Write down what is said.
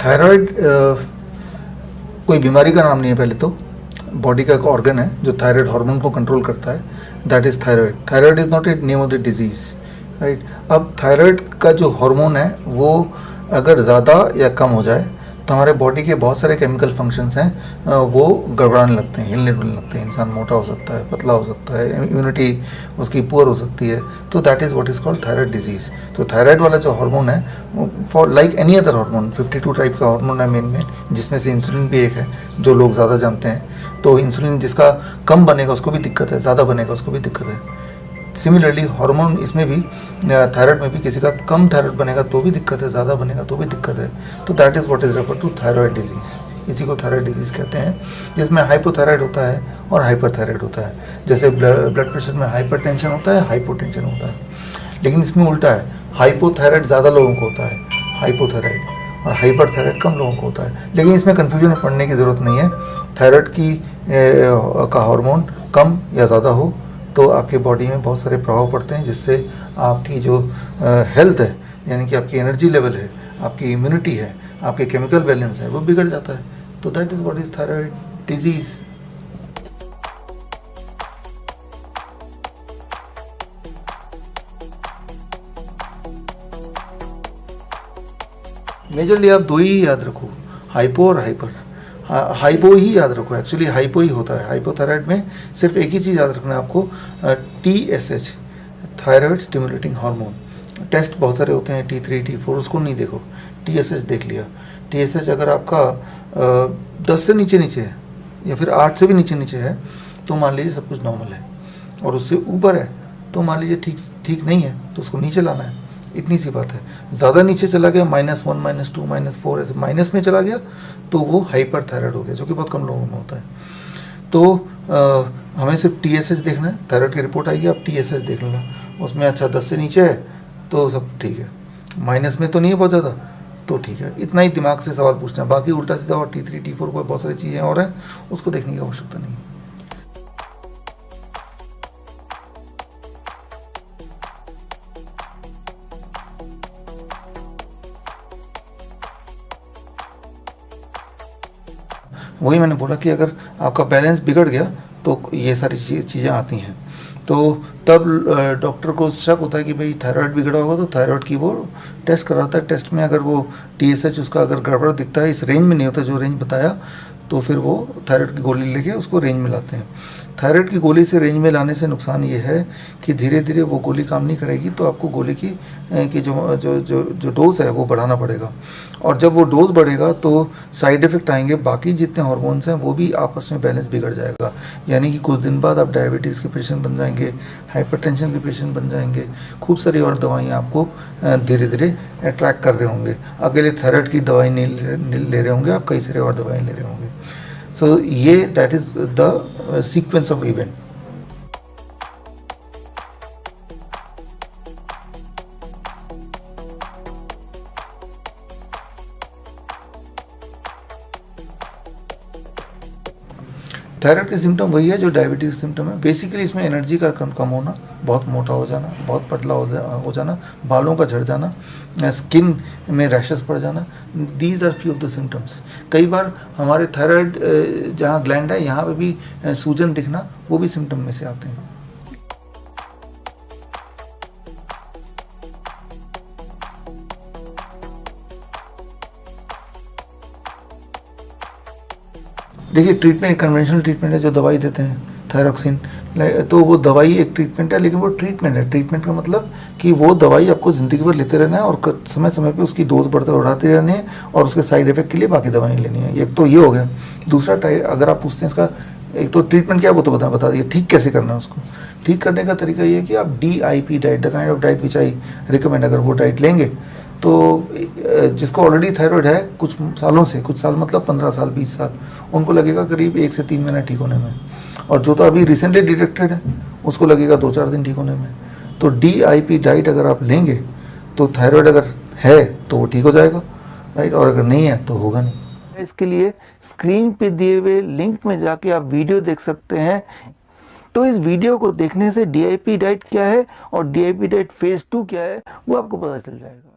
Thyroid कोई बीमारी का नाम नहीं है। पहले तो बॉडी का एक ऑर्गन है जो थायराइड हार्मोन को कंट्रोल करता है, that is thyroid. Thyroid is not a name of the disease, right. अब थायराइड का जो हार्मोन है वो अगर ज़्यादा या कम हो जाए तो हमारे बॉडी के बहुत सारे केमिकल फंक्शंस हैं वो गड़बड़ाने लगते हैं, हिलने डुलने लगते हैं। इंसान मोटा हो सकता है, पतला हो सकता है, इम्यूनिटी उसकी पुअर हो सकती है। तो that is what is called thyroid disease. तो थायराइड वाला जो हार्मोन है for like any other hormone, 52 type का हार्मोन है मेन जिसमें से इंसुलिन भी एक है जो लोग ज़्यादा जानते हैं। तो इंसुलिन जिसका कम बनेगा उसको भी दिक्कत है, ज़्यादा बनेगा उसको भी दिक्कत है। सिमिलरली हार्मोन इसमें भी, थायराइड में भी किसी का कम थायराइड बनेगा तो भी दिक्कत है, ज़्यादा बनेगा तो भी दिक्कत है। तो that is what is refer to thyroid disease. इसी को थायराइड डिजीज़ कहते हैं, जिसमें हाइपोथायराइड होता है और हाइपरथायराइड होता है। जैसे ब्लड प्रेशर में हाइपरटेंशन होता है, हाइपोटेंशन होता है, लेकिन इसमें उल्टा है। हाइपोथायराइड ज़्यादा लोगों को होता है, हाइपोथायराइड, और हाइपरथायराइड कम लोगों को होता है। लेकिन इसमें कन्फ्यूजन में पड़ने की ज़रूरत नहीं है। थायराइड की का हार्मोन कम या ज़्यादा हो तो आपके बॉडी में बहुत सारे प्रभाव पड़ते हैं, जिससे आपकी जो हेल्थ है, यानी कि आपकी एनर्जी लेवल है, आपकी इम्यूनिटी है, आपके केमिकल बैलेंस है, वो बिगड़ जाता है। तो that is what is thyroid disease. Majorly आप दो ही याद रखो, हाइपो और हाइपर। हाइपो ही याद रखो, एक्चुअली हाइपो ही होता है। हाइपोथायराइड में सिर्फ एक ही चीज़ याद रखना है आपको, TSH, thyroid stimulating hormone. Test बहुत सारे होते हैं, T3, T4, उसको नहीं देखो, TSH देख लिया। TSH अगर आपका 10 से नीचे है या फिर 8 से भी नीचे है तो मान लीजिए सब कुछ नॉर्मल है, और उससे ऊपर है तो मान लीजिए ठीक नहीं है, तो उसको नीचे लाना है। इतनी सी बात है। ज़्यादा नीचे चला गया, -1, -2, -4, ऐसे माइनस में चला गया तो वो हाइपर थायराइड हो गया, जो कि बहुत कम लोगों में होता है। तो हमें सिर्फ TSH देखना है। थायराइड की रिपोर्ट आएगी, आप TSH देख लेना, उसमें अच्छा 10 से नीचे है तो सब ठीक है, माइनस में तो नहीं है बहुत ज़्यादा, तो ठीक है। इतना ही दिमाग से सवाल पूछना है, बाकी उल्टा सीधा और T3, T4 को बहुत सारी चीज़ें और हैं, उसको देखने की आवश्यकता नहीं है। वही मैंने बोला कि अगर आपका बैलेंस बिगड़ गया तो ये सारी चीज़ें आती हैं। तो तब डॉक्टर को शक होता है कि भाई थायराइड बिगड़ा होगा, तो थायराइड की वो टेस्ट कराता है। टेस्ट में अगर वो TSH उसका अगर गड़बड़ दिखता है, इस रेंज में नहीं होता जो रेंज बताया, तो फिर वो थायराइड की गोली लेके उसको रेंज में लाते हैं। थायराइड की गोली से रेंज में लाने से नुकसान ये है कि धीरे धीरे वो गोली काम नहीं करेगी, तो आपको गोली की जो डोज है वो बढ़ाना पड़ेगा, और जब वो डोज बढ़ेगा तो साइड इफ़ेक्ट आएंगे। बाकी जितने हार्मोन्स हैं वो भी आपस में बैलेंस बिगड़ जाएगा, यानी कि कुछ दिन बाद आप डायबिटीज़ के पेशेंट बन जाएंगे, हाइपरटेंशन के पेशेंट बन जाएंगे। खूब सारी और दवाइयाँ आपको धीरे धीरे अट्रैक्ट कर रहे होंगे। अकेले थायराइड की दवाई नहीं ले रहे होंगे आप, कई सारे और दवाएँ ले रहे होंगे। सो ये that is the sequence of event. Thyroid के सिम्टम वही है जो डायबिटीज़ सिम्टम है। बेसिकली इसमें एनर्जी का कम होना, बहुत मोटा हो जाना, बहुत पतला हो जाना, बालों का झड़ जाना, स्किन में रैशेस पड़ जाना, these are few of the symptoms. कई बार हमारे थायराइड जहाँ ग्लैंड है यहाँ पे भी सूजन दिखना, वो भी सिम्टम में से आते हैं। देखिए, ट्रीटमेंट कन्वेंशनल ट्रीटमेंट है जो दवाई देते हैं, थायरॉक्सिन, तो वो दवाई एक ट्रीटमेंट है, लेकिन वो ट्रीटमेंट है। ट्रीटमेंट का मतलब कि वो दवाई आपको ज़िंदगी भर लेते रहना है, और समय समय पे उसकी डोज बढ़ाते रहनी है, और उसके साइड इफेक्ट के लिए बाकी दवाएं लेनी है। एक तो ये हो गया। दूसरा अगर आप पूछते हैं इसका, एक तो ट्रीटमेंट क्या है वो तो बता दिए, ठीक कैसे करना है उसको। ठीक करने का तरीका ये है कि आप DIP diet, the kind of diet which I recommend, अगर वो डाइट लेंगे तो जिसको ऑलरेडी थायराइड है कुछ सालों से, कुछ साल मतलब 15 साल 20 साल, उनको लगेगा करीब 1 से 3 महीना ठीक होने में, और जो तो अभी रिसेंटली डिटेक्टेड है उसको लगेगा 2-4 दिन ठीक होने में। तो DIP डाइट अगर आप लेंगे तो थायराइड अगर है तो वो ठीक हो जाएगा, राइट, और अगर नहीं है तो होगा नहीं। इसके लिए स्क्रीन पे दिए हुए लिंक में जाके आप वीडियो देख सकते हैं। तो इस वीडियो को देखने से DIP डाइट क्या है और DIP डाइट फेज 2 क्या है वो आपको पता चल जाएगा।